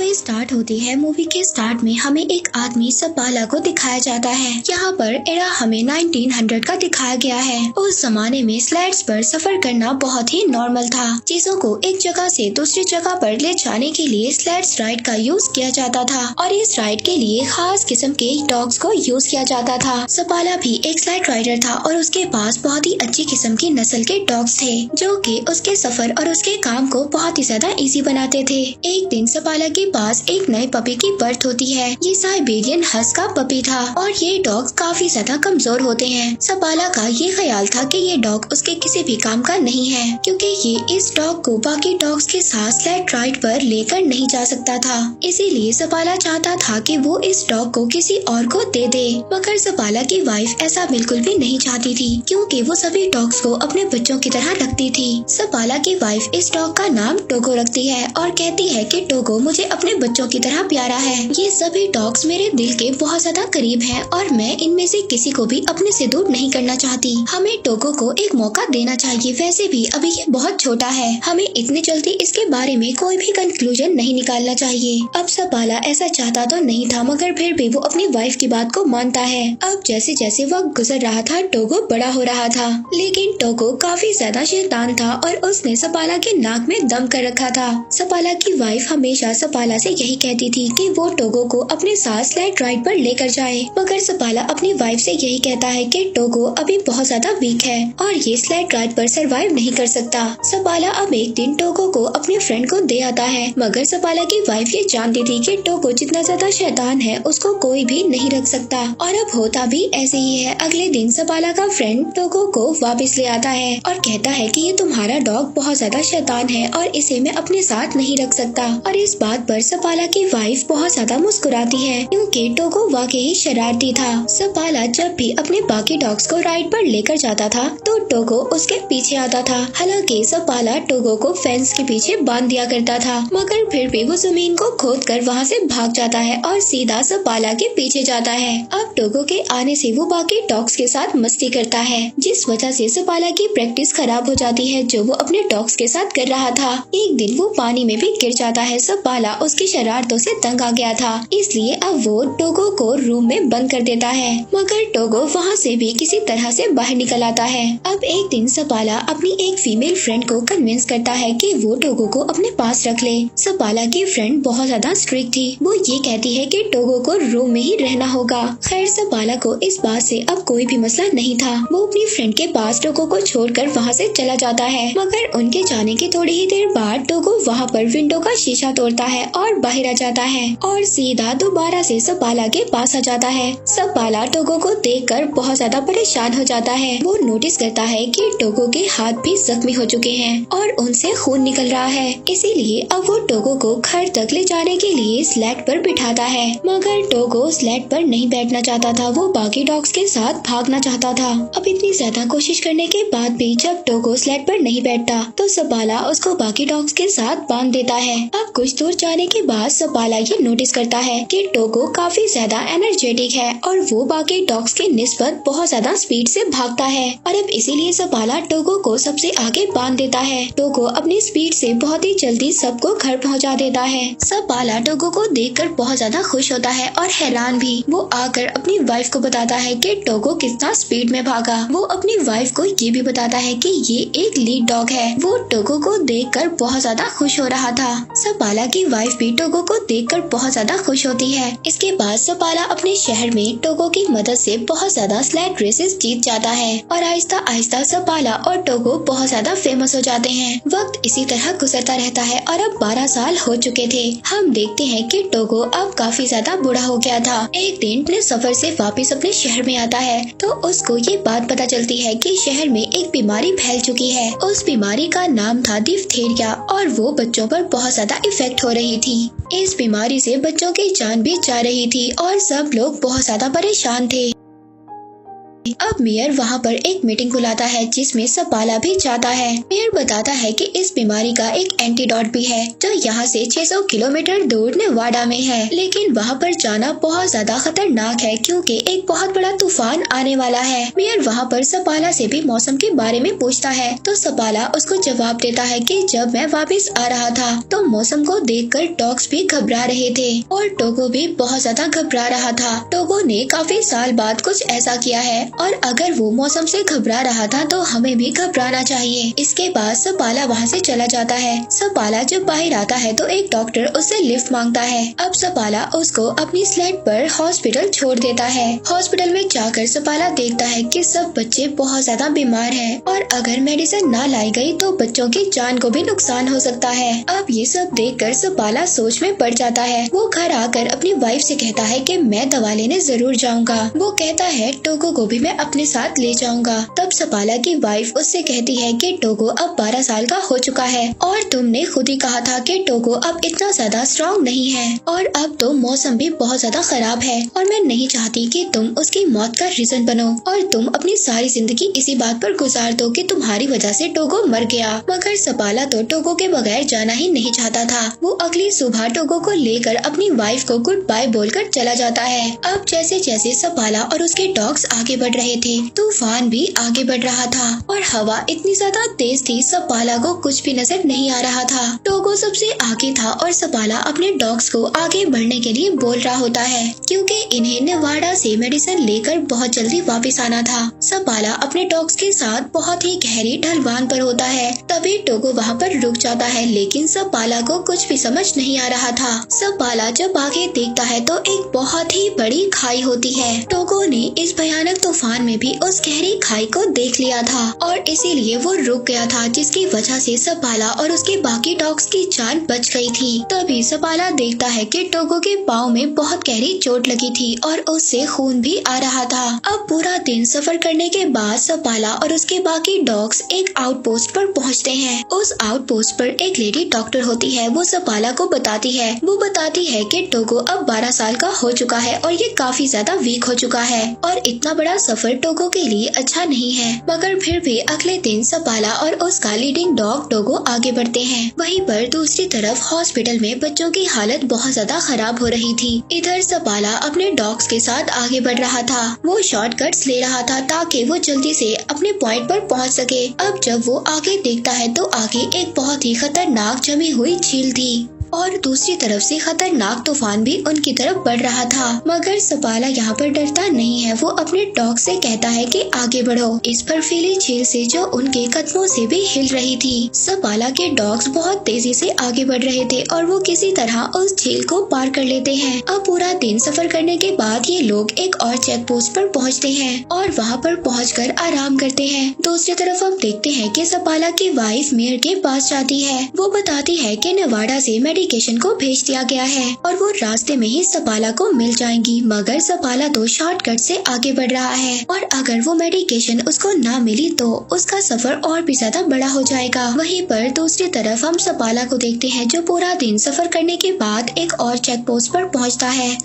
Movie start होती है। Movie के स्टार्ट में हमें एक आदमी सपाला को दिखाया जाता है। यहाँ पर एरा हमें 1900 का दिखाया गया है। उस जमाने में स्लेड्स पर सफर करना बहुत ही नॉर्मल था। चीजों को एक जगह से दूसरी जगह पर ले जाने के लिए स्लेड्स राइड का यूज किया जाता था और इस राइड के लिए खास किस्म के डॉग्स को यूज किया जाता था। सपाला भी एक स्लेड राइडर था और उसके पास बहुत ही अच्छी किस्म की नस्ल के डॉग्स थे जो कि उसके सफर और उसके काम को बहुत ही ज्यादा इजी बनाते थे। एक दिन सपाला के पास एक नए पपी की बर्थ होती है। ये साइबेरियन हस्क का पपी था और ये डॉग काफी ज्यादा कमजोर होते हैं। सपाला का ये ख्याल था कि ये डॉग उसके किसी भी काम का नहीं है क्योंकि ये इस डॉग को बाकी डॉग्स के साथ स्लेड राइड पर लेकर नहीं जा सकता था। इसीलिए सपाला चाहता था कि वो इस डॉग को किसी और को दे दे, मगर सपाला की वाइफ ऐसा बिल्कुल भी नहीं चाहती थी क्योंकि वो सभी डॉग्स को अपने बच्चों की तरह रखती थी। सपाला की वाइफ इस डॉग का नाम टोगो रखती है और कहती है कि टोगो मुझे अपने बच्चों की तरह प्यारा है। ये सभी डॉग्स मेरे दिल के बहुत ज्यादा करीब हैं और मैं इनमें से किसी को भी अपने से दूर नहीं करना चाहती। हमें टोगो को एक मौका देना चाहिए। वैसे भी अभी ये बहुत छोटा है, हमें इतनी जल्दी इसके बारे में कोई भी कंक्लूजन नहीं निकालना चाहिए। अब सपाला ऐसा चाहता तो नहीं था मगर फिर भी वो अपनी वाइफ की बात को मानता है। अब जैसे जैसे वक्त गुजर रहा था टोगो बड़ा हो रहा था, लेकिन टोगो काफी ज्यादा शैतान था और उसने सपाला के नाक में दम कर रखा था। सपाला की वाइफ हमेशा सपाला से यही कहती थी कि वो टोगो को अपने साथ स्लेड राइड पर लेकर जाए, मगर सपाला अपनी वाइफ से यही कहता है कि टोगो अभी बहुत ज्यादा वीक है और ये स्लेड राइड पर सरवाइव नहीं कर सकता। सपाला अब एक दिन टोगो को अपने फ्रेंड को दे आता है, मगर सपाला की वाइफ ये जानती थी कि टोगो जितना ज्यादा शैतान है उसको कोई भी नहीं रख सकता और अब होता भी ऐसे ही है। अगले दिन सपाला का फ्रेंड टोगो को वापस ले आता है और कहता है कि ये तुम्हारा डॉग बहुत ज्यादा शैतान है और इसे मैं अपने साथ नहीं रख सकता। और इस बात पर सपाला की वाइफ बहुत ज्यादा मुस्कुराती है क्योंकि टोगो वाकई शरारती था। सपाला जब भी अपने बाकी डॉग्स को राइड पर लेकर जाता था तो टोगो उसके पीछे आता था। हालांकि सपाला टोगो को फेंस के पीछे बांध दिया करता था, मगर फिर भी वो जमीन को खोदकर वहाँ से भाग जाता है और सीधा सपाला के पीछे जाता है। अब टोगो के आने से वो बाकी डॉग्स के साथ मस्ती करता है, जिस वजह से सपाला की प्रैक्टिस खराब हो जाती है जो वो अपने डॉग्स के साथ कर रहा था। एक दिन वो पानी में भी गिर जाता है। सपाला उसकी शरारतों से तंग आ गया था, इसलिए अब वो टोगो को रूम में बंद कर देता है, मगर टोगो वहाँ से भी किसी तरह से बाहर निकल आता है। अब एक दिन सपाला अपनी एक फीमेल फ्रेंड को कन्विंस करता है कि वो टोगो को अपने पास रख ले। सपाला की फ्रेंड बहुत ज्यादा स्ट्रिक्ट थी, वो ये कहती है कि टोगो को रूम में ही रहना होगा। खैर सपाला को इस बात से अब कोई भी मसला नहीं था। वो अपनी फ्रेंड के पास टोगो को छोड़कर वहाँ से चला जाता है, मगर उनके जाने के थोड़ी ही देर बाद टोगो वहाँ पर विंडो का शीशा तोड़ता है और बाहर आ जाता है और सीधा दोबारा से सपाला के पास आ जाता है। सपाला टोगो को देखकर बहुत ज्यादा परेशान हो जाता है। वो नोटिस करता है कि टोगो के हाथ भी जख्मी हो चुके हैं और उनसे खून निकल रहा है, इसीलिए अब वो टोगो को घर तक ले जाने के लिए स्लेड पर बिठाता है, मगर टोगो स्लेड पर नहीं बैठना चाहता था। वो बाकी डॉग्स के साथ भागना चाहता था। अब इतनी ज्यादा कोशिश करने के बाद भी जब टोगो स्लेड पर नहीं बैठता तो सपाला उसको बाकी डॉग्स के साथ बांध देता है। अब कुछ दूर जाने के बाद सपाला ये नोटिस करता है कि टोगो काफी ज्यादा एनर्जेटिक है और वो बाकी डॉग्स के निस्बत बहुत ज्यादा स्पीड से भागता है और अब इसीलिए सपाला टोगो को सबसे आगे बांध देता है। टोगो अपनी स्पीड से बहुत ही जल्दी सबको घर पहुंचा देता है। सपाला टोगो को देखकर बहुत ज्यादा खुश होता है और हैरान भी। वो आकर अपनी वाइफ को बताता है कि टोगो कितना स्पीड में भागा। वो अपनी वाइफ को ये भी बताता है कि ये एक लीड डॉग है। वो टोगो को देखकर बहुत ज्यादा खुश हो रहा था। सपाला की वाइफ भी टोगो को देखकर बहुत ज्यादा खुश होती है। इसके बाद सपाला अपने शहर में टोगो की मदद से बहुत ज्यादा स्लेड रेसेस जीत जाता है और आहिस्ता आहिस्ता सपाला और टोगो बहुत ज्यादा फेमस हो जाते हैं। वक्त इसी तरह गुजरता रहता है और अब 12 साल हो चुके थे। हम देखते हैं कि टोगो अब काफी ज्यादा बूढ़ा हो गया था। एक दिन अपने सफर से वापस अपने शहर में आता है तो उसको ये बात पता चलती है कि शहर में एक बीमारी फैल चुकी है। उस बीमारी का नाम था डिप्थीरिया और वो बच्चों पर बहुत ज्यादा इफेक्ट हो रही थी। इस बीमारी से बच्चों की जान भी जा रही थी और सब लोग बहुत ज्यादा परेशान थे। अब मेयर वहाँ पर एक मीटिंग बुलाता है जिसमें सपाला भी जाता है। मेयर बताता है कि इस बीमारी का एक एंटीडोट भी है जो यहाँ से 600 किलोमीटर दूर नेवाडा में है, लेकिन वहाँ पर जाना बहुत ज्यादा खतरनाक है क्योंकि एक बहुत बड़ा तूफान आने वाला है। मेयर वहाँ पर सपाला से भी मौसम के बारे में पूछता है तो सपाला उसको जवाब देता है कि जब मैं वापस आ रहा था तो मौसम को देखकर डॉग्स भी घबरा रहे थे और टोगो भी बहुत ज्यादा घबरा रहा था। टोगो ने काफी साल बाद कुछ ऐसा किया है और अगर वो मौसम से घबरा रहा था तो हमें भी घबराना चाहिए। इसके बाद सपाला वहाँ से चला जाता है। सपाला जब बाहर आता है तो एक डॉक्टर उससे लिफ्ट मांगता है। अब सपाला उसको अपनी स्लेड पर हॉस्पिटल छोड़ देता है। हॉस्पिटल में जाकर सपाला देखता है कि सब बच्चे बहुत ज्यादा बीमार हैं और अगर मेडिसिन ना लाई गई तो बच्चों की जान को भी नुकसान हो सकता है। अब ये सब देखकर सपाला सोच में पड़ जाता है। वो घर आकर अपनी वाइफ से कहता है कि मैं दवा लेने जरूर जाऊंगा। वो कहता है टोगो को भी मैं अपने साथ ले जाऊंगा। तब सपाला की वाइफ उससे कहती है कि टोगो अब 12 साल का हो चुका है और तुमने खुद ही कहा था कि टोगो अब इतना ज्यादा स्ट्रॉन्ग नहीं है और अब तो मौसम भी बहुत ज्यादा खराब है और मैं नहीं चाहती कि तुम उसकी मौत का रीजन बनो और तुम अपनी सारी जिंदगी इसी बात पर गुजार दो कि तुम्हारी वजह से टोगो मर गया। मगर सपाला तो टोगो के बगैर जाना ही नहीं चाहता था। वो अगली सुबह टोगो को लेकर अपनी वाइफ को गुड बाय बोलकर चला जाता है। अब जैसे जैसे सपाला और उसके डॉग्स आगे बढ़ रहे थे तूफान भी आगे बढ़ रहा था और हवा इतनी ज्यादा तेज थी सपाला को कुछ भी नजर नहीं आ रहा था। टोगो सबसे आगे था और सपाला अपने डॉग्स को आगे बढ़ने के लिए बोल रहा होता है क्योंकि इन्हें नेवाडा से मेडिसिन लेकर बहुत जल्दी वापस आना था। सपाला अपने डॉग्स के साथ बहुत ही गहरी ढलवान पर होता है। तभी टोगो वहाँ पर रुक जाता है लेकिन सपाला को कुछ भी समझ नहीं आ रहा था। सपाला जब आगे देखता है तो एक बहुत ही बड़ी खाई होती है। टोगो ने इस भयानक तूफान में भी उस गहरी खाई को देख लिया था और इसीलिए वो रुक गया था जिसकी वजह से सपाला और उसके बाकी डॉग्स की जान बच गई थी। तभी सपाला देखता है कि टोगो के पाँव में बहुत गहरी चोट लगी थी और उससे खून भी आ रहा था। अब पूरा दिन सफर करने के बाद सपाला और उसके बाकी डॉग्स एक आउटपोस्ट पर पहुंचते हैं। उस आउटपोस्ट पर एक लेडी डॉक्टर होती है। वो सपाला को बताती है कि टोगो अब 12 साल का हो चुका है और ये काफी ज्यादा वीक हो चुका है और इतना बड़ा सफर टोगो के लिए अच्छा नहीं है। मगर फिर भी अगले दिन सपाला और उसका लीडिंग डॉग टोगो आगे बढ़ते हैं। वहीं पर दूसरी तरफ हॉस्पिटल में बच्चों की हालत बहुत ज्यादा खराब हो रही थी। इधर सपाला अपने डॉग्स के साथ आगे बढ़ रहा था। वो शॉर्टकट्स ले रहा था ताकि वो जल्दी से अपने पॉइंट पर पहुंच सके। अब जब वो आगे देखता है तो आगे एक बहुत ही खतरनाक जमी हुई झील थी और दूसरी तरफ से खतरनाक तूफान भी उनकी तरफ बढ़ रहा था। मगर सपाला यहाँ पर डरता नहीं है। वो अपने डॉग से कहता है कि आगे बढ़ो इस बर्फीली झील से जो उनके कदमों से भी हिल रही थी। सपाला के डॉग्स बहुत तेजी से आगे बढ़ रहे थे और वो किसी तरह उस झील को पार कर लेते हैं। अब पूरा दिन सफर करने के बाद ये लोग एक और चेक पोस्ट पर पहुँचते हैं और वहाँ पर पहुँचकर आराम करते हैं। दूसरी तरफ हम देखते हैं कि सपाला की वाइफ मेयर के पास जाती है। वो बताती है कि नेवाडा से मेडिकेशन को भेज दिया गया है और वो रास्ते में ही सपाला को मिल जाएंगी। मगर सपाला तो शॉर्टकट से आगे बढ़ रहा है और अगर वो मेडिकेशन उसको ना मिली तो उसका सफर और भी ज्यादा बड़ा हो जाएगा। वहीं पर दूसरी तरफ हम सपाला को देखते हैं जो पूरा दिन सफर करने के बाद एक और चेक पोस्ट पर पहुंचता है।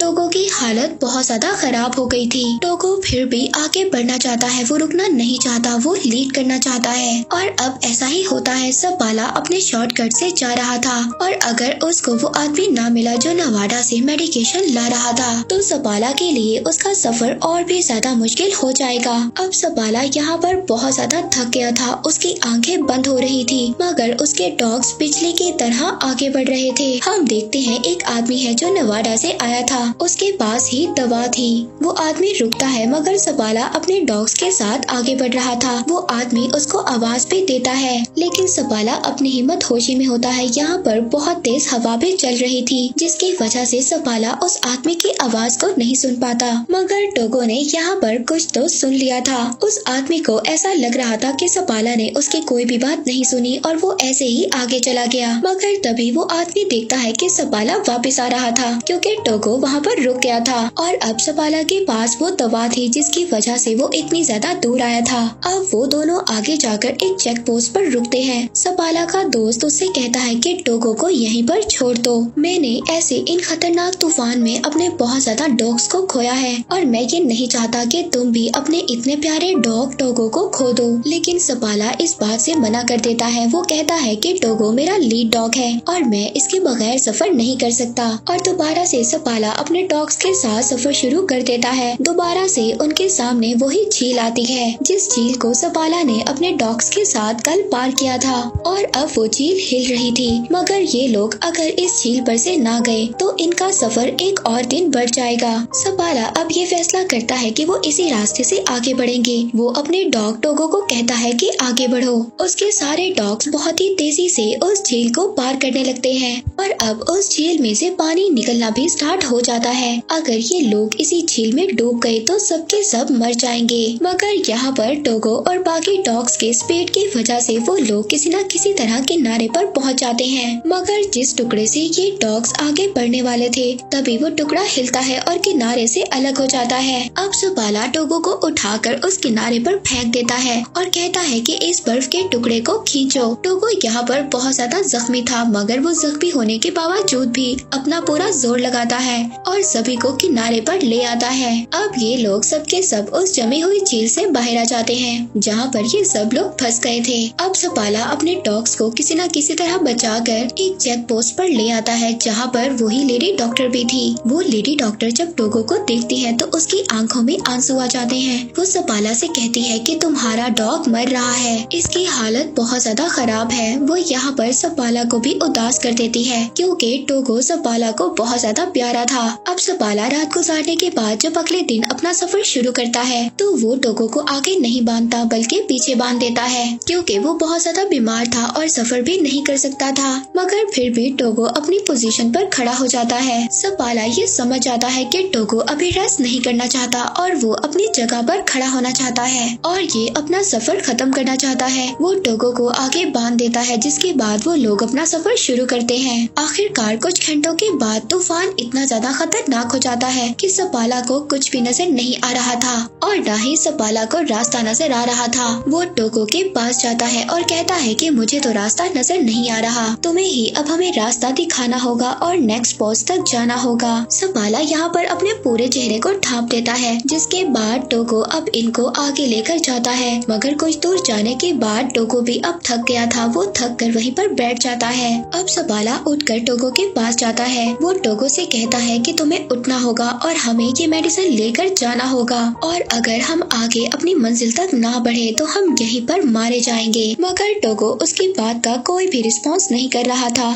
टोगो की हालत बहुत ज्यादा खराब हो गई थी। टोगो फिर भी आगे बढ़ना चाहता है। वो रुकना नहीं चाहता। वो लीड करना चाहता है और अब ऐसा ही होता है। सपाला अपने शॉर्टकट से जा रहा था और अगर उसको वो आदमी ना मिला जो नेवाडा से मेडिकेशन ला रहा था तो सपाला के लिए उसका सफर और भी ज्यादा मुश्किल हो जाएगा। अब सपाला यहाँ पर बहुत ज्यादा थक गया था। उसकी आंखें बंद हो रही थी मगर उसके डॉग्स बिजली की तरह आगे बढ़ रहे थे। हम देखते हैं एक आदमी है जो नेवाडा से आया था। उसके पास ही दवा थी। वो आदमी रुकता है मगर सपाला अपने डॉग्स के साथ आगे बढ़ रहा था। वो आदमी उसको आवाज भी देता है लेकिन सपाला अपनी हिम्मत होशी में होता है। यहाँ पर बहुत तेज हवा भी चल रही थी जिसकी वजह से सपाला उस आदमी की आवाज को नहीं सुन पाता। मगर टोगो ने यहाँ पर कुछ तो सुन लिया था। उस आदमी को ऐसा लग रहा था कि सपाला ने उसकी कोई भी बात नहीं सुनी और वो ऐसे ही आगे चला गया। मगर तभी वो आदमी देखता है कि सपाला वापस आ रहा था क्योंकि टोगो वहाँ यहाँ पर रुक गया था और अब सपाला के पास वो दवा थी जिसकी वजह से वो इतनी ज्यादा दूर आया था। अब वो दोनों आगे जाकर एक चेक पोस्ट पर रुकते हैं। सपाला का दोस्त उससे कहता है कि टोगो को यहीं पर छोड़ दो। मैंने ऐसे इन खतरनाक तूफान में अपने बहुत ज्यादा डॉग्स को खोया है और मैं ये नहीं चाहता कि तुम भी अपने इतने प्यारे डॉग टोगो को खो दो। लेकिन सपाला इस बात से मना कर देता है। वो कहता है कि टोगो मेरा लीड डॉग है और मैं इसके बगैर सफर नहीं कर सकता। और दोबारा से सपाला अपने डॉग्स के साथ सफर शुरू कर देता है। दोबारा से उनके सामने वही झील आती है जिस झील को सपाला ने अपने डॉग्स के साथ कल पार किया था और अब वो झील हिल रही थी। मगर ये लोग अगर इस झील पर से ना गए तो इनका सफर एक और दिन बढ़ जाएगा। सपाला अब ये फैसला करता है कि वो इसी रास्ते से आगे बढ़ेंगे। वो अपने डॉग टोगो को कहता है कि आगे बढ़ो। उसके सारे डॉग्स बहुत ही तेजी से उस झील को पार करने लगते हैं और अब उस झील में से पानी निकलना भी स्टार्ट हो जाता है। अगर ये लोग इसी झील में डूब गए तो सबके सब मर जाएंगे। मगर यहाँ पर टोगो और बाकी डॉग्स के स्पीड की वजह से वो लोग किसी न किसी तरह किनारे पर पहुँच जाते हैं। मगर जिस टुकड़े से ये डॉग्स आगे बढ़ने वाले थे तभी वो टुकड़ा हिलता है और किनारे से अलग हो जाता है। अब सपाला टोगो को उठाकर उस किनारे पर फेंक देता है और कहता है कि इस बर्फ के टुकड़े को खींचो। टोगो यहाँ पर बहुत ज्यादा जख्मी था मगर वो जख्मी होने के बावजूद भी अपना पूरा जोर लगाता है और सभी को किनारे पर ले आता है। अब ये लोग सबके सब उस जमी हुई झील से बाहर आ जाते हैं जहाँ पर ये सब लोग फंस गए थे। अब सपाला अपने डॉग्स को किसी न किसी तरह बचाकर एक चेक पोस्ट पर ले आता है जहाँ पर वही लेडी डॉक्टर भी थी। वो लेडी डॉक्टर जब टोगो को देखती है तो उसकी आंखों में आंसू आ जाते हैं। वो सपाला से कहती है कि तुम्हारा डॉग मर रहा है, इसकी हालत बहुत ज्यादा खराब है। वो यहाँ पर सपाला को भी उदास कर देती है क्योंकि टोगो सपाला को बहुत ज्यादा प्यारा था। अब सपाला रात गुजारने के बाद जब अगले दिन अपना सफर शुरू करता है तो वो टोगो को आगे नहीं बांधता बल्कि पीछे बांध देता है क्योंकि वो बहुत ज्यादा बीमार था और सफर भी नहीं कर सकता था। मगर फिर भी टोगो अपनी पोजीशन पर खड़ा हो जाता है। सपाला ये समझ जाता है कि टोगो अभी रेस्ट नहीं करना चाहता और वो अपनी जगह पर खड़ा होना चाहता है और ये अपना सफर खत्म करना चाहता है। वो टोगो को आगे बांध देता है जिसके बाद वो लोग अपना सफर शुरू करते हैं। आखिरकार कुछ घंटों के बाद तूफान इतना ज्यादा खतरनाक हो जाता है कि सपाला को कुछ भी नजर नहीं आ रहा था और न ही सपाला को रास्ता नजर आ रहा था। वो टोगो के पास जाता है और कहता है कि मुझे तो रास्ता नजर नहीं आ रहा, तुम्हें ही अब हमें रास्ता दिखाना होगा और नेक्स्ट पोस्ट तक जाना होगा। सपाला यहाँ पर अपने पूरे चेहरे को ढांप देता है जिसके बाद टोगो अब इनको आगे लेकर जाता है। मगर कुछ दूर जाने के बाद टोगो भी अब थक गया था। वो थक कर वहीं पर बैठ जाता है। अब सपाला उठकर टोगो के पास जाता है। वो टोगो से कहता है कि तुम्हें उठना होगा और हमें ये मेडिसिन लेकर जाना होगा और अगर हम आगे अपनी मंजिल तक ना बढ़े तो हम यहीं पर मारे जाएंगे। मगर टोगो उसकी बात का कोई भी रिस्पॉन्स नहीं कर रहा था।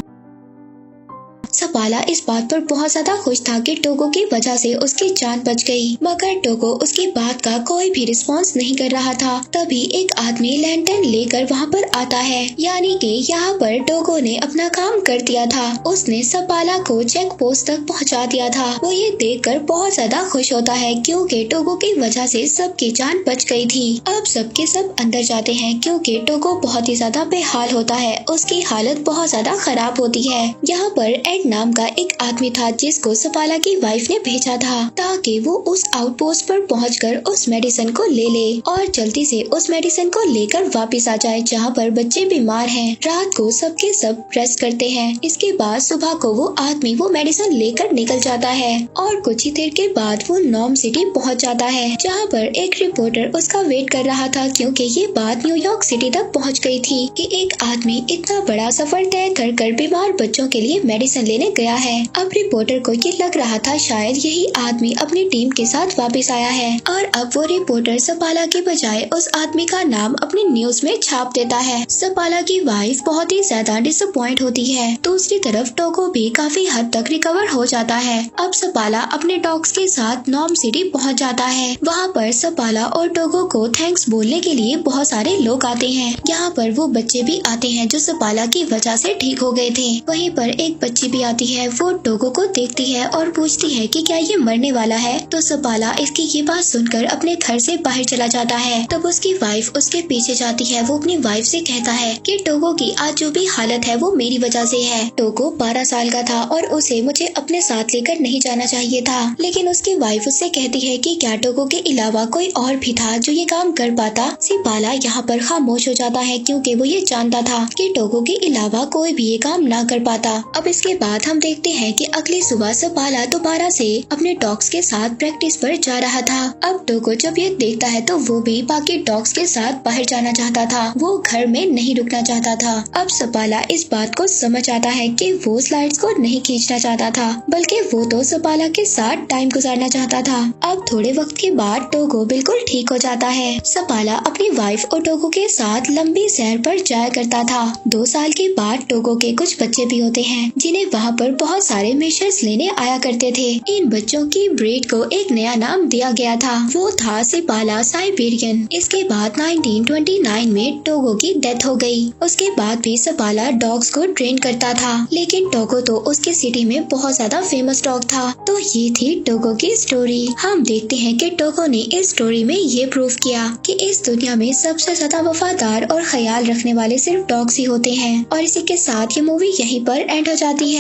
सपाला इस बात पर बहुत ज्यादा खुश था कि टोगो की वजह से उसकी जान बच गई। मगर टोगो उसकी बात का कोई भी रिस्पॉन्स नहीं कर रहा था। तभी एक आदमी लैंटर्न लेकर वहाँ पर आता है, यानी कि यहाँ पर टोगो ने अपना काम कर दिया था। उसने सपाला को चेक पोस्ट तक पहुँचा दिया था। वो ये देखकर बहुत ज्यादा खुश होता है क्योंकि टोगो की वजह से सबकी जान बच गई थी। अब सबके सब अंदर जाते हैं क्योंकि टोगो बहुत ही ज्यादा बेहाल होता है। उसकी हालत बहुत ज्यादा खराब होती है। यहाँ पर नाम का एक आदमी था जिसको सपाला की वाइफ ने भेजा था ताकि वो उस आउटपोस्ट पर पहुंचकर उस मेडिसिन को ले ले और जल्दी से उस मेडिसिन को लेकर वापस आ जाए जहां पर बच्चे बीमार हैं। रात को सबके सब रेस्ट करते हैं। इसके बाद सुबह को वो आदमी वो मेडिसिन लेकर निकल जाता है और कुछ ही देर के बाद वो नॉर्म सिटी पहुंच जाता है जहां पर एक रिपोर्टर उसका वेट कर रहा था क्योंकि ये बात न्यूयॉर्क सिटी तक पहुंच गई थी कि एक आदमी इतना बड़ा सफर तय कर बीमार बच्चों के लिए मेडिसिन लेने गया है। अब रिपोर्टर को ये लग रहा था शायद यही आदमी अपनी टीम के साथ वापस आया है और अब वो रिपोर्टर सपाला के बजाय उस आदमी का नाम अपनी न्यूज में छाप देता है। सपाला की वाइफ बहुत ही ज्यादा डिसअपॉइंट होती है। दूसरी तरफ टोगो भी काफी हद तक रिकवर हो जाता है। अब सपाला अपने डॉग्स के साथ नॉर्म सिटी पहुंच जाता है। वहाँ पर सपाला और टोगो को थैंक्स बोलने के लिए बहुत सारे लोग आते हैं। यहाँ पर वो बच्चे भी आते हैं जो सपाला की वजह से ठीक हो गए थे। वहीं पर एक बच्ची भी आती आती है वो टोगो को देखती है और पूछती है कि क्या ये मरने वाला है। तो सपाला इसकी ये बात सुनकर अपने घर से बाहर चला जाता है। तब उसकी वाइफ उसके पीछे जाती है। वो अपनी वाइफ से कहता है कि टोगो की आज जो भी हालत है वो मेरी वजह से है। टोगो 12 साल का था और उसे मुझे अपने साथ लेकर नहीं जाना चाहिए था। लेकिन उसकी वाइफ उससे कहती है कि क्या टोगो के अलावा कोई और भी था जो ये काम कर पाता। सपाला यहाँ पर खामोश हो जाता है क्योंकि वो ये जानता था कि टोगो के अलावा कोई भी ये काम ना कर पाता। अब इसके बाद हम देखते हैं कि अगली सुबह सपाला दोबारा से अपने डॉग्स के साथ प्रैक्टिस पर जा रहा था। अब टोगो जब ये देखता है तो वो भी बाकी डॉग्स के साथ बाहर जाना चाहता था। वो घर में नहीं रुकना चाहता था। अब सपाला इस बात को समझ आता है कि वो स्लाइड्स को नहीं खींचना चाहता था बल्कि वो तो सपाला के साथ टाइम गुजारना चाहता था। अब थोड़े वक्त के बाद टोगो बिल्कुल ठीक हो जाता है। सपाला अपनी वाइफ और टोगो के साथ लंबी सैर पर जाया करता था। 2 साल के बाद टोगो के कुछ बच्चे भी होते हैं जिन्हें वहाँ पर बहुत सारे मिशंस लेने आया करते थे। इन बच्चों की ब्रीड को एक नया नाम दिया गया था। वो था सपाला साइबेरियन। इसके बाद 1929 में टोगो की डेथ हो गई। उसके बाद भी सपाला डॉग्स को ट्रेन करता था लेकिन टोगो तो उसकी सिटी में बहुत ज्यादा फेमस डॉग था। तो ये थी टोगो की स्टोरी। हम देखते हैं कि टोगो ने इस स्टोरी में ये प्रूव किया कि इस दुनिया में सबसे ज्यादा वफादार और ख्याल रखने वाले सिर्फ डॉग्स ही होते हैं। और इसी के साथ ये मूवी यहीं पर एंड हो जाती है।